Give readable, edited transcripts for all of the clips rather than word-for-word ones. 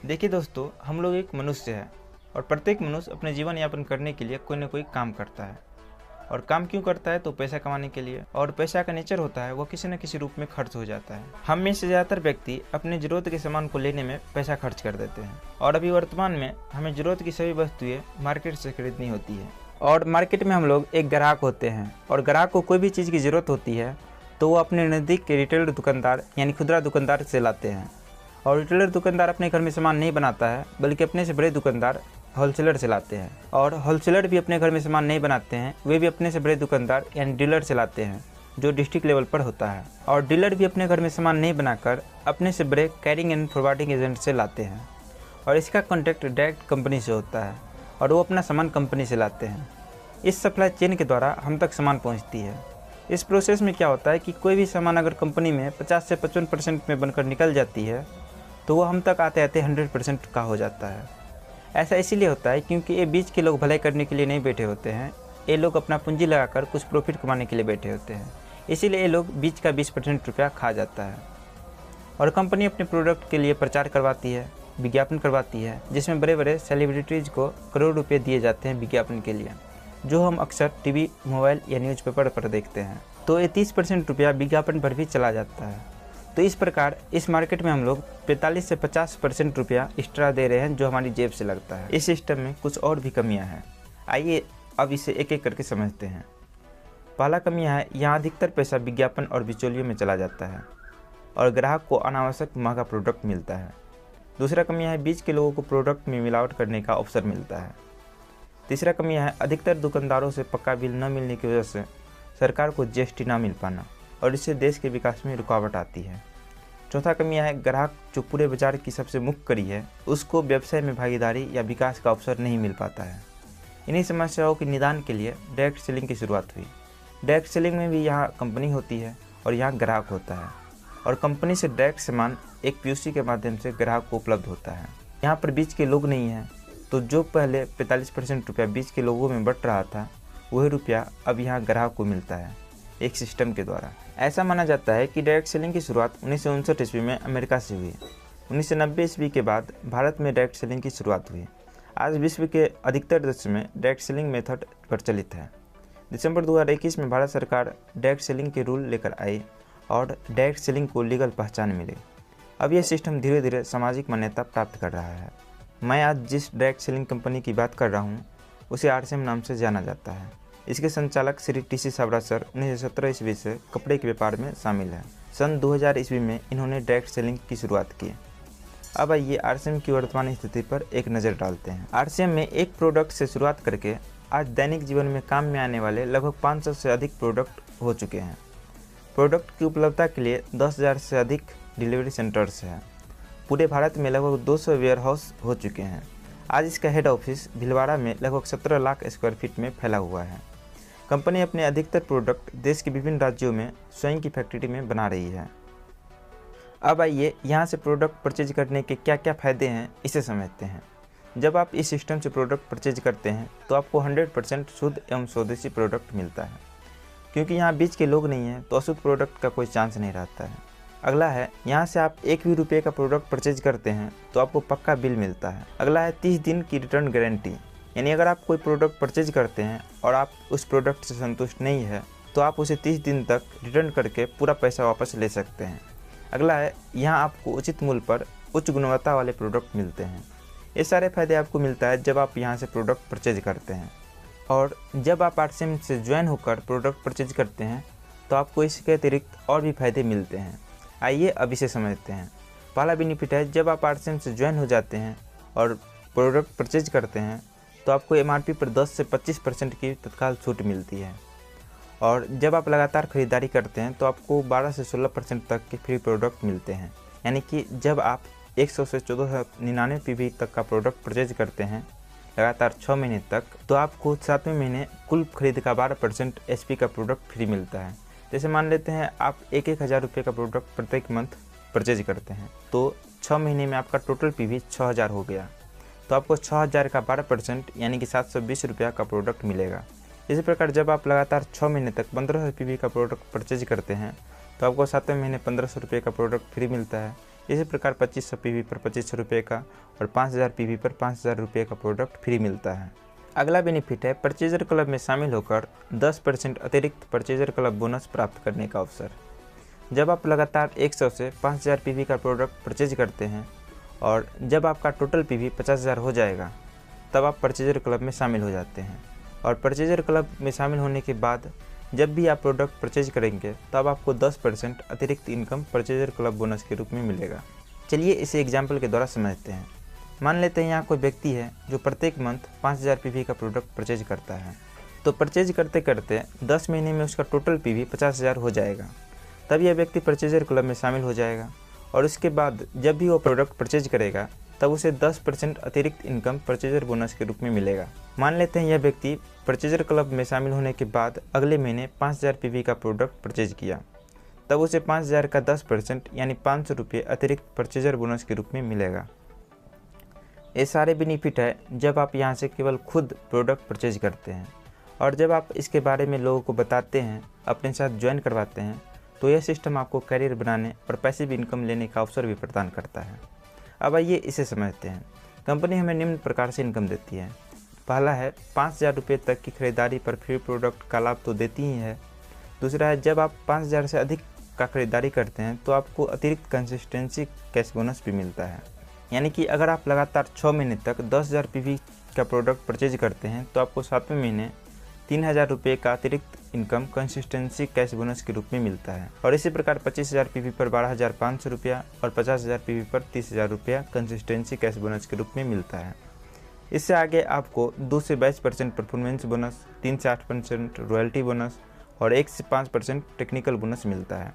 देखिए दोस्तों, हम लोग एक मनुष्य है और प्रत्येक मनुष्य अपने जीवन यापन करने के लिए कोई ना कोई काम करता है। और काम क्यों करता है? तो पैसा कमाने के लिए। और पैसा का नेचर होता है वो किसी न किसी रूप में खर्च हो जाता है। हम में से ज़्यादातर व्यक्ति अपनी ज़रूरत के सामान को लेने में पैसा खर्च कर देते हैं। और अभी वर्तमान में हमें ज़रूरत की सभी वस्तुएं मार्केट से खरीदनी होती है। और मार्केट में हम लोग एक ग्राहक होते हैं और ग्राहक को कोई भी चीज़ की ज़रूरत होती है तो वो अपने नज़दीक के रिटेलर दुकानदार यानी खुदरा दुकानदार से लाते हैं। और रिटेलर दुकानदार अपने घर में सामान नहीं बनाता है बल्कि अपने से बड़े दुकानदार होलसेलर से लाते हैं। और होलसेलर भी अपने घर में सामान नहीं बनाते हैं, वे भी अपने से बड़े दुकानदार यानी डीलर से लाते हैं जो डिस्ट्रिक्ट लेवल पर होता है। और डीलर भी अपने घर में सामान नहीं बनाकर अपने से बड़े कैरिंग एंड फॉरवर्डिंग एजेंट से लाते हैं। और इसका कॉन्टैक्ट डायरेक्ट कंपनी से होता है और वो अपना सामान कंपनी से लाते हैं। इस सप्लाई चेन के द्वारा हम तक सामान पहुँचती है। इस प्रोसेस में क्या होता है कि कोई भी सामान अगर कंपनी में 50 से 55% में बनकर निकल जाती है तो वो हम तक आते आते 100% का हो जाता है। ऐसा इसीलिए होता है क्योंकि ये बीच के लोग भलाई करने के लिए नहीं बैठे होते हैं, ये लोग अपना पूंजी लगाकर कुछ प्रॉफिट कमाने के लिए बैठे होते हैं। इसीलिए ये लोग बीच का 20% रुपया खा जाता है। और कंपनी अपने प्रोडक्ट के लिए प्रचार करवाती है, विज्ञापन करवाती है, जिसमें बड़े बड़े सेलिब्रिटीज़ को करोड़ रुपये दिए जाते हैं विज्ञापन के लिए, जो हम अक्सर टीवी, मोबाइल या न्यूज़पेपर पर देखते हैं। तो ये 30% रुपया विज्ञापन पर भी चला जाता है। तो इस प्रकार इस मार्केट में हम लोग 45 से 50% रुपया एक्स्ट्रा दे रहे हैं जो हमारी जेब से लगता है। इस सिस्टम में कुछ और भी कमियां हैं, आइए अब इसे एक एक करके समझते हैं। पहला कमियां है, यहाँ अधिकतर पैसा विज्ञापन और बिचौलियों में चला जाता है और ग्राहक को अनावश्यक महंगा प्रोडक्ट मिलता है। दूसरा कमियां है, बीच के लोगों को प्रोडक्ट में मिलावट करने का अवसर मिलता है। तीसरा कमियां है, अधिकतर दुकानदारों से पक्का बिल न मिलने की वजह से सरकार को जीएसटी न मिल पाना और इससे देश के विकास में रुकावट आती है। चौथा कमियां है, ग्राहक जो पूरे बाजार की सबसे मुख्य कड़ी है उसको व्यवसाय में भागीदारी या विकास का अवसर नहीं मिल पाता है। इन्हीं समस्याओं के निदान के लिए डायरेक्ट सेलिंग की शुरुआत हुई। डायरेक्ट सेलिंग में भी यहाँ कंपनी होती है और यहाँ ग्राहक होता है और कंपनी से डायरेक्ट सामान एक पीयूसी के माध्यम से ग्राहक को उपलब्ध होता है। यहाँ पर बीच के लोग नहीं हैं, तो जो पहले 45% रुपया बीच के लोगों में बट रहा था वही रुपया अब यहाँ ग्राहक को मिलता है एक सिस्टम के द्वारा। ऐसा माना जाता है कि डायरेक्ट सेलिंग की शुरुआत 1959 ईस्वी में अमेरिका से हुई। 1990 ईस्वी के बाद भारत में डायरेक्ट सेलिंग की शुरुआत हुई। आज विश्व के अधिकतर देश में डायरेक्ट सेलिंग मेथड प्रचलित है। दिसंबर 2021 में भारत सरकार डायरेक्ट सेलिंग के रूल लेकर आई और डायरेक्ट सेलिंग को लीगल पहचान मिली। अब यह सिस्टम धीरे धीरे सामाजिक मान्यता प्राप्त कर रहा है। मैं आज जिस डायरेक्ट सेलिंग कंपनी की बात कर रहा हूँ उसे आरसीएम नाम से जाना जाता है। इसके संचालक श्री टीसी सावरा सर 1917 ईस्वी से कपड़े के व्यापार में शामिल हैं। सन 2000 ईस्वी में इन्होंने डायरेक्ट सेलिंग की शुरुआत की। अब आइए आरसीएम की वर्तमान स्थिति पर एक नज़र डालते हैं। आरसीएम में एक प्रोडक्ट से शुरुआत करके आज दैनिक जीवन में काम में आने वाले लगभग 500 से अधिक प्रोडक्ट हो चुके हैं। प्रोडक्ट की उपलब्धता के लिए 10,000 से अधिक डिलीवरी सेंटर्स हैं। पूरे भारत में लगभग 200 वेयर हाउस हो चुके हैं। आज इसका हेड ऑफिस भीलवाड़ा में लगभग 17 लाख स्क्वायर फीट में फैला हुआ है। कंपनी अपने अधिकतर प्रोडक्ट देश के विभिन्न राज्यों में स्वयं की फैक्ट्री में बना रही है। अब आइए यहाँ से प्रोडक्ट परचेज करने के क्या क्या फ़ायदे हैं इसे समझते हैं। जब आप इस सिस्टम से प्रोडक्ट परचेज करते हैं तो आपको 100% शुद्ध एवं स्वदेशी प्रोडक्ट मिलता है। क्योंकि यहाँ बीच के लोग नहीं हैं तो अशुद्ध प्रोडक्ट का कोई चांस नहीं रहता है। अगला है, यहाँ से आप एक भी रुपये का प्रोडक्ट परचेज करते हैं तो आपको पक्का बिल मिलता है। अगला है 30 दिन की रिटर्न गारंटी, यानी अगर आप कोई प्रोडक्ट परचेज करते हैं और आप उस प्रोडक्ट से संतुष्ट नहीं है तो आप उसे 30 दिन तक रिटर्न करके पूरा पैसा वापस ले सकते हैं। अगला है, यहाँ आपको उचित मूल्य पर उच्च गुणवत्ता वाले प्रोडक्ट मिलते हैं। ये सारे फायदे आपको मिलता है जब आप यहाँ से प्रोडक्ट परचेज करते हैं। और जब आप आरसीएम से ज्वाइन होकर प्रोडक्ट परचेज करते हैं तो आपको इसके अतिरिक्त और भी फायदे मिलते हैं। आइए अब इसे समझते हैं। पहला बेनिफिट है, जब आप आरसीएम से ज्वाइन हो जाते हैं और प्रोडक्ट परचेज करते हैं तो आपको एमआरपी पर 10 से 25% की तत्काल छूट मिलती है। और जब आप लगातार खरीदारी करते हैं तो आपको 12 से 16% तक के फ्री प्रोडक्ट मिलते हैं। यानी कि जब आप 100 से 1499 पीवी तक का प्रोडक्ट परचेज करते हैं लगातार 6 महीने तक, तो आपको 7वें महीने कुल खरीद का 12% एचपी का प्रोडक्ट फ्री मिलता है। जैसे मान लेते हैं आप 1,000 रुपये का प्रोडक्ट प्रत्येक मंथ परचेज करते हैं तो 6 महीने में आपका टोटल पीवी 6,000 हो गया, तो आपको 6,000 का 12% यानी कि 720 रुपया का प्रोडक्ट मिलेगा। इसी प्रकार जब आप लगातार 6 महीने तक 1500 पीवी का प्रोडक्ट परचेज करते हैं तो आपको 7वें महीने 1500 रुपये का प्रोडक्ट फ्री मिलता है। इसी प्रकार 2500 PV पर 2500 रुपये का और 5000 PV पर 5000 रुपये का प्रोडक्ट फ्री मिलता है। अगला बेनिफिट है परचेजर क्लब में शामिल होकर 10% अतिरिक्त परचेजर क्लब बोनस प्राप्त करने का अवसर। जब आप लगातार 100 से 5000 PV का प्रोडक्ट परचेज करते हैं और जब आपका टोटल PV 50,000 हो जाएगा तब आप परचेजर क्लब में शामिल हो जाते हैं। और परचेजर क्लब में शामिल होने के बाद जब भी आप प्रोडक्ट परचेज करेंगे तब आपको 10% अतिरिक्त इनकम परचेजर क्लब बोनस के रूप में मिलेगा। चलिए इसे एग्जाम्पल के द्वारा समझते हैं। मान लेते हैं यहाँ कोई व्यक्ति है जो प्रत्येक मंथ 5000 PV का प्रोडक्ट परचेज करता है। तो परचेज करते करते 10 महीने में उसका टोटल PV 50,000 हो जाएगा। तब यह व्यक्ति परचेजर क्लब में शामिल हो जाएगा और उसके बाद जब भी वो प्रोडक्ट परचेज करेगा तब उसे 10% अतिरिक्त इनकम परचेजर बोनस के रूप में मिलेगा। मान लेते हैं यह व्यक्ति परचेजर क्लब में शामिल होने के बाद अगले महीने 5000 PV का प्रोडक्ट परचेज किया, तब उसे 5000 का 10% यानी 500 रुपये अतिरिक्त परचेजर बोनस के रूप में मिलेगा। ये सारे बेनिफिट है जब आप यहाँ से केवल खुद प्रोडक्ट परचेज करते हैं, और जब आप इसके बारे में लोगों को बताते हैं, अपने साथ ज्वाइन करवाते हैं, तो यह सिस्टम आपको करियर बनाने और पैसिव इनकम लेने का अवसर भी प्रदान करता है। अब आइए इसे समझते हैं। कंपनी हमें निम्न प्रकार से इनकम देती है। पहला है 5000 रुपये तक की खरीदारी पर फ्री प्रोडक्ट का लाभ तो देती ही है। दूसरा है जब आप 5000 से अधिक का खरीदारी करते हैं तो आपको अतिरिक्त कंसिस्टेंसी कैश बोनस भी मिलता है। यानी कि अगर आप लगातार 6 महीने तक 10,000 PV का प्रोडक्ट परचेज करते हैं तो आपको 7वें महीने 3000 रुपये का अतिरिक्त इनकम कंसिस्टेंसी कैश बोनस के रूप में मिलता है। और इसी प्रकार 25,000 PV पर 12,500 रुपया और 50,000 PV पर 30,000 रुपया कंसिस्टेंसी कैश बोनस के रूप में मिलता है। इससे आगे आपको 2 से 22% परफॉर्मेंस बोनस, 3 से 8% रॉयल्टी बोनस और 1 से 5% टेक्निकल बोनस मिलता है।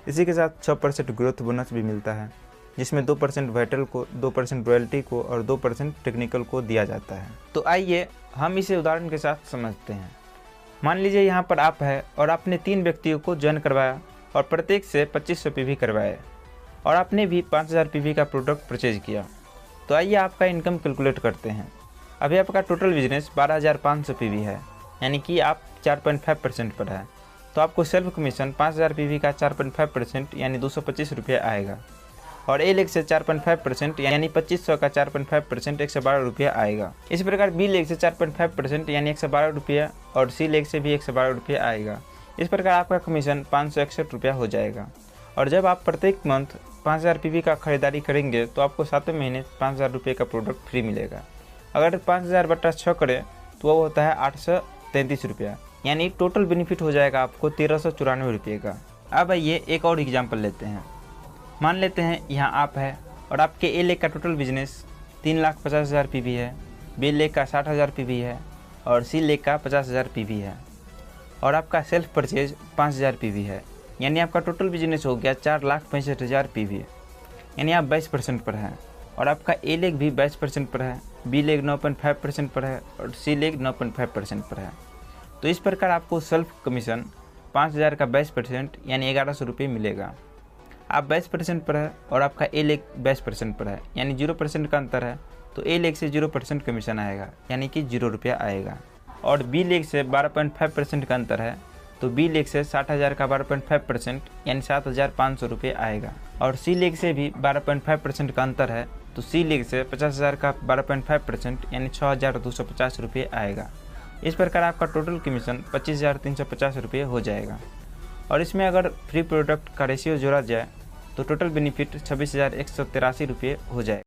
इसी के साथ 6% ग्रोथ बोनस भी मिलता है, जिसमें 2% वाइटल को, 2% रॉयल्टी को और 2% टेक्निकल को दिया जाता है। तो आइए हम इसे उदाहरण के साथ समझते हैं। मान लीजिए यहाँ पर आप है और आपने 3 व्यक्तियों को ज्वाइन करवाया और प्रत्येक से 2500 PV करवाए और आपने भी 5000 PV का प्रोडक्ट परचेज किया। तो आइए आपका इनकम कैलकुलेट करते हैं। अभी आपका टोटल बिजनेस 12,500 PV है, यानी कि आप 4.5% पर है। तो आपको सेल्फ कमीशन 5000 PV का 4.5% यानी 225 रुपये आएगा और ए लेग से 4.5% यानी 2500 का 4.5% 112 रुपया आएगा। इसी प्रकार बी लेग से 4.5% यानी 112 रुपया और सी लेग से भी 112 रुपया आएगा। इस प्रकार आपका कमीशन 561 रुपया हो जाएगा। और जब आप प्रत्येक मंथ 5000 PV का खरीदारी करेंगे तो आपको 7वें महीने 5000 रुपये का प्रोडक्ट फ्री मिलेगा। अगर 5000 बटा 6 करें तो वो होता है 833 रुपया, यानी टोटल बेनिफिट हो जाएगा आपको 1394 रुपये का। अब आइए एक और एग्जाम्पल लेते हैं। मान लेते हैं यहाँ आप है और आपके ए लेग का टोटल बिजनेस 3,50,000 PV है, बी लेग का 60,000 PV है और सी लेग का 50,000 PV है और आपका सेल्फ परचेज 5,000 PV है, यानी आपका टोटल बिजनेस हो गया 4,65,000 PV, यानी आप 22% पर हैं। और आपका ए लेग भी 22% पर है, बी लेग 9.5% पर है और सी लेग 9.5% पर है। तो इस प्रकार आपको सेल्फ कमीशन 5000 का 22% यानी 1100 रुपये मिलेगा। आप 22% पर है और आपका ए लेग 22% पर है, यानी 0% का अंतर है। तो ए लेग से 0% कमीशन आएगा, यानी कि 0 रुपया आएगा। और बी लेग से 12.5% का अंतर है, तो बी लेग से 60,000 का 12.5% यानी 7,500 रुपये आएगा। और सी लेग से भी 12.5% का अंतर है, तो सी लेग से 50,000 का 12.5% यानी 6,250 रुपये आएगा। इस प्रकार आपका टोटल कमीशन 25,350 रुपये हो जाएगा। और इसमें अगर फ्री प्रोडक्ट का रेशियो जोड़ा जाए तो टोटल बेनिफिट 26,183 रुपये हो जाएगा।